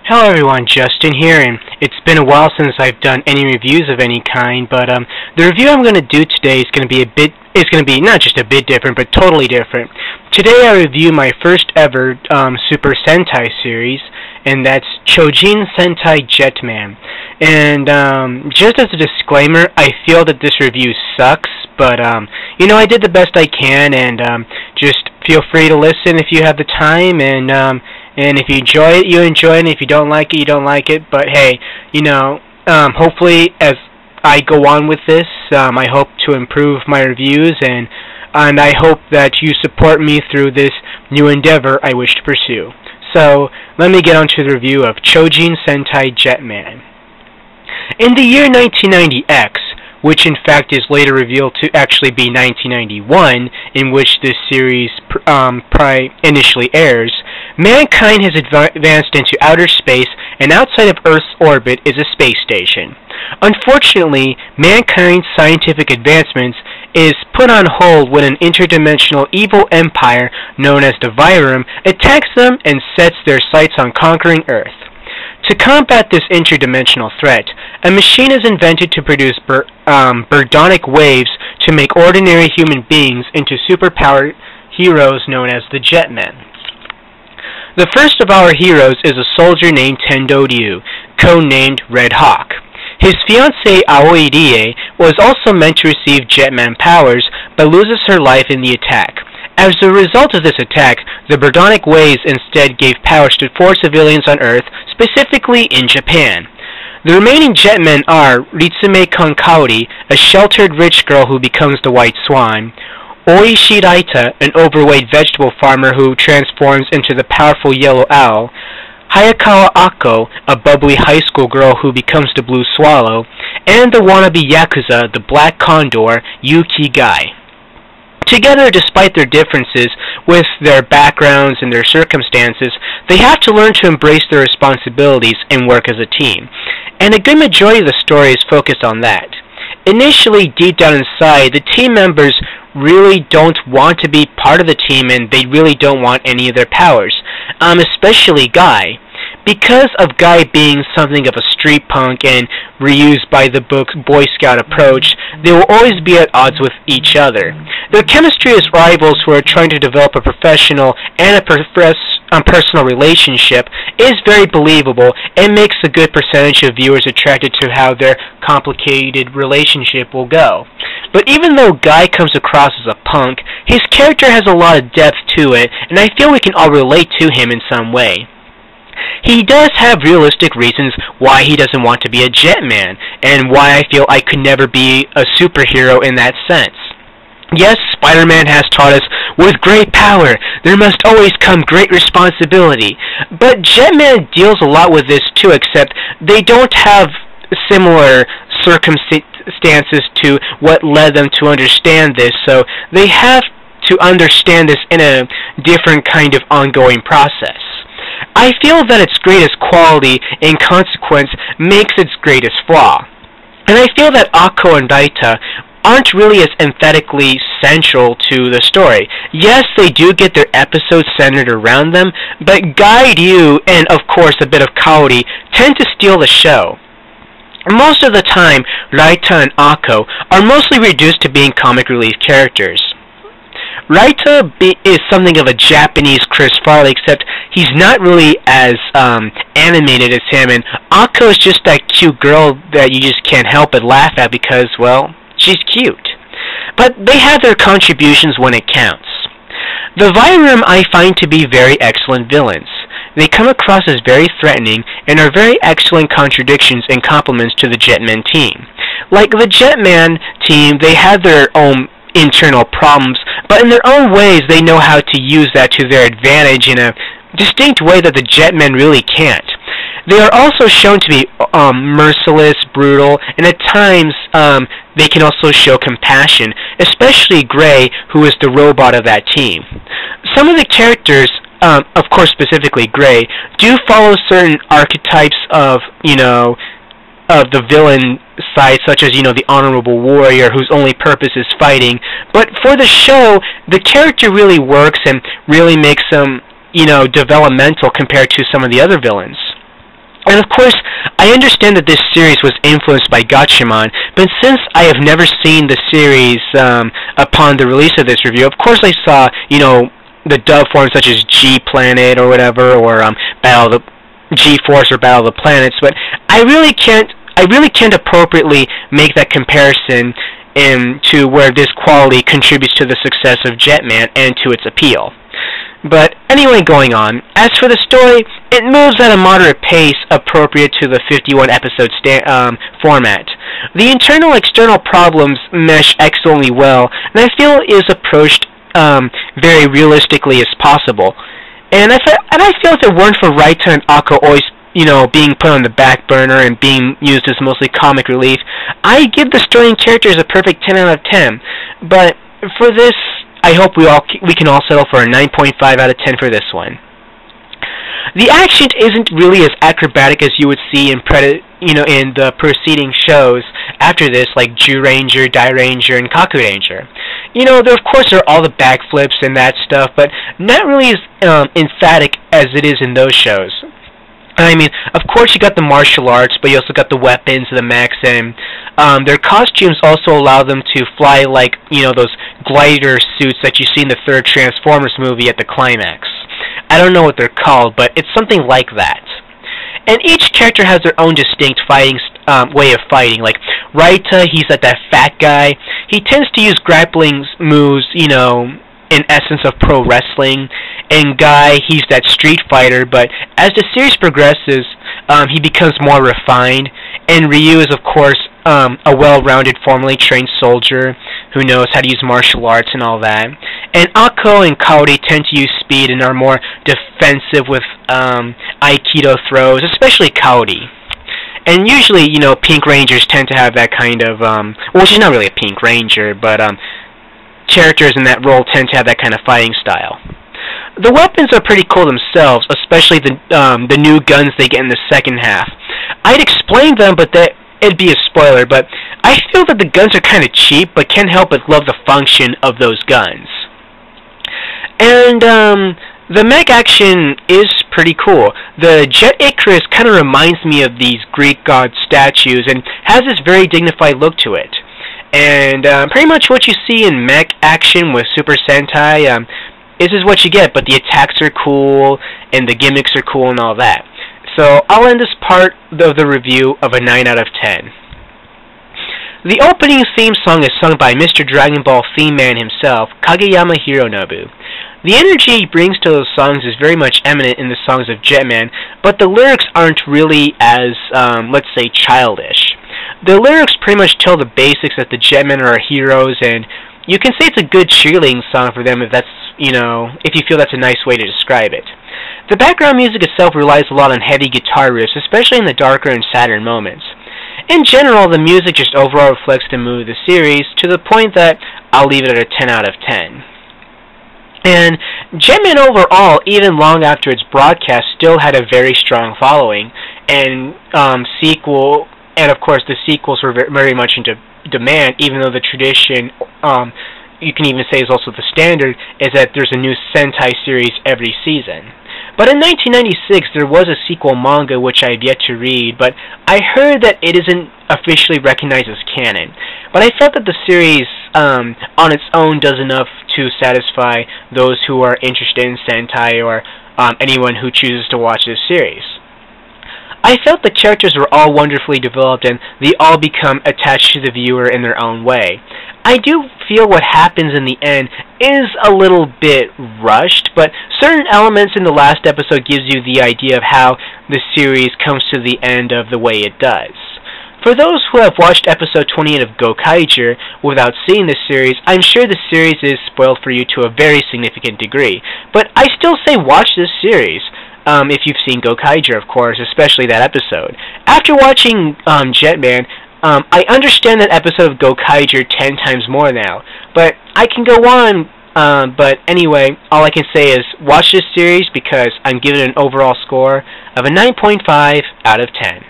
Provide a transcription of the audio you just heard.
Hello everyone, Justin here, and it's been a while since I've done any reviews of any kind, but the review I'm going to do today is going to be not just a bit different, but totally different. Today I review my first ever Super Sentai series, and that's Chojin Sentai Jetman. And just as a disclaimer, I feel that this review sucks, but I did the best I can, and just feel free to listen if you have the time, and if you enjoy it, you enjoy it, and if you don't like it, you don't like it. But hey, hopefully as I go on with this, I hope to improve my reviews, and I hope that you support me through this new endeavor I wish to pursue. So, let me get on to the review of Chojin Sentai Jetman. In the year 1990X, which in fact is later revealed to actually be 1991, in which this series initially airs, mankind has advanced into outer space, and outside of Earth's orbit is a space station. Unfortunately, mankind's scientific advancements is put on hold when an interdimensional evil empire known as the Vyram attacks them and sets their sights on conquering Earth. To combat this interdimensional threat, a machine is invented to produce birdonic waves to make ordinary human beings into superpowered heroes known as the Jetmen. The first of our heroes is a soldier named Tendo Ryu, codenamed Red Hawk. His fiancée Aoi Rie was also meant to receive Jetman powers, but loses her life in the attack. As a result of this attack, the birdonic waves instead gave powers to 4 civilians on Earth, specifically in Japan. The remaining Jetmen are Ritsume Konkaori, a sheltered rich girl who becomes the White Swan, Oishi Raita, an overweight vegetable farmer who transforms into the powerful Yellow Owl, Hayakawa Akko, a bubbly high school girl who becomes the Blue Swallow, and the wannabe Yakuza, the Black Condor, Yuki Gai. Together, despite their differences with their backgrounds and their circumstances, they have to learn to embrace their responsibilities and work as a team. And a good majority of the story is focused on that. Initially, deep down inside, the team members really don't want to be part of the team, and they really don't want any of their powers, especially Guy. Because of Guy being something of a street punk and reused by the book's Boy Scout approach, they will always be at odds with each other. Their chemistry as rivals who are trying to develop a professional and a personal relationship is very believable and makes a good percentage of viewers attracted to how their complicated relationship will go. But even though Guy comes across as a punk, his character has a lot of depth to it, and I feel we can all relate to him in some way. He does have realistic reasons why he doesn't want to be a Jetman, and why I feel I could never be a superhero in that sense. Yes, Spider-Man has taught us, with great power, there must always come great responsibility. But Jetman deals a lot with this too, except they don't have similar circumstances to what led them to understand this, so they have to understand this in a different kind of ongoing process. I feel that its greatest quality, in consequence, makes its greatest flaw. And I feel that Akko and Raita aren't really as emphatically central to the story. Yes, they do get their episodes centered around them, but Guy, Ryu, and of course a bit of Kaori tend to steal the show. Most of the time, Raita and Akko are mostly reduced to being comic relief characters. Raita is something of a Japanese Chris Farley, except he's not really as animated as him, and Akko is just that cute girl that you just can't help but laugh at because, well, she's cute. But they have their contributions when it counts. The Vyram I find to be very excellent villains. They come across as very threatening and are very excellent contradictions and complements to the Jetman team. Like the Jetman team, they have their own internal problems, but in their own ways they know how to use that to their advantage in a distinct way that the Jetmen really can't. They are also shown to be merciless, brutal, and at times they can also show compassion, especially Gray, who is the robot of that team. Some of the characters, of course specifically Gray, do follow certain archetypes of the villain side, such as, the honorable warrior whose only purpose is fighting. But for the show, the character really works and really makes him, developmental compared to some of the other villains. And of course, I understand that this series was influenced by Gatchaman, but since I have never seen the series upon the release of this review, of course I saw, the dub forms such as G Planet or whatever, or Battle of the G-Force or Battle of the Planets, but I really can't appropriately make that comparison to where this quality contributes to the success of Jetman and to its appeal. But anyway, going on. As for the story, it moves at a moderate pace appropriate to the 51-episode format. The internal-external problems mesh excellently well, and I feel it is approached very realistically as possible. And I feel if it weren't for Raita and Akko always, being put on the back burner and being used as mostly comic relief, I'd give the story and characters a perfect 10 out of 10. But for this, I hope we can all settle for a 9.5 out of 10 for this one. The action isn't really as acrobatic as you would see in the preceding shows after this, like Jew Ranger, Dai Ranger, and Kaku Ranger. There of course are all the backflips and that stuff, but not really as emphatic as it is in those shows. I mean, of course you got the martial arts, but you also got the weapons, the mechs, and their costumes also allow them to fly like, those glider suits that you see in the third Transformers movie at the climax. I don't know what they're called, but it's something like that. And each character has their own distinct way of fighting. Like Raita, he's that fat guy. He tends to use grappling moves, in essence of pro wrestling. And Guy, he's that street fighter, but as the series progresses, he becomes more refined. And Ryu is, of course, a well-rounded, formally trained soldier who knows how to use martial arts and all that. And Akko and Kaori tend to use speed and are more defensive with Aikido throws, especially Kaori. And usually, Pink Rangers tend to have that kind of, well, she's not really a Pink Ranger, but characters in that role tend to have that kind of fighting style. The weapons are pretty cool themselves, especially the new guns they get in the second half. I'd explain them, but it'd be a spoiler, but I feel that the guns are kind of cheap, but can't help but love the function of those guns. And the mech action is pretty cool. The Jet Icarus kind of reminds me of these Greek god statues and has this very dignified look to it. And pretty much what you see in mech action with Super Sentai, this is what you get, but the attacks are cool, and the gimmicks are cool and all that. So I'll end this part of the review of a 9 out of 10. The opening theme song is sung by Mr. Dragon Ball theme man himself, Kageyama Hironobu. The energy he brings to those songs is very much eminent in the songs of Jetman, but the lyrics aren't really as, let's say, childish. The lyrics pretty much tell the basics that the Jetmen are our heroes, and you can say it's a good cheerleading song for them if that's, if you feel that's a nice way to describe it. The background music itself relies a lot on heavy guitar riffs, especially in the darker and sadder moments. In general, the music just overall reflects the mood of the series, to the point that I'll leave it at a 10 out of 10. And Jetman overall, even long after its broadcast, still had a very strong following, and of course the sequels were very much into demand, even though the tradition, you can even say is also the standard, is that there's a new Sentai series every season. But in 1996, there was a sequel manga which I have yet to read, but I heard that it isn't officially recognized as canon. But I felt that the series, on its own, does enough to satisfy those who are interested in Sentai or anyone who chooses to watch this series. I felt the characters were all wonderfully developed and they all become attached to the viewer in their own way. I do feel what happens in the end is a little bit rushed, but certain elements in the last episode gives you the idea of how the series comes to the end of the way it does. For those who have watched episode 28 of Gokaiger without seeing this series, I'm sure the series is spoiled for you to a very significant degree, but I still say watch this series. If you've seen Gokaiger, of course, especially that episode. After watching Jetman, I understand that episode of Gokaiger 10 times more now, but I can go on, but anyway, all I can say is watch this series because I'm giving it an overall score of a 9.5 out of 10.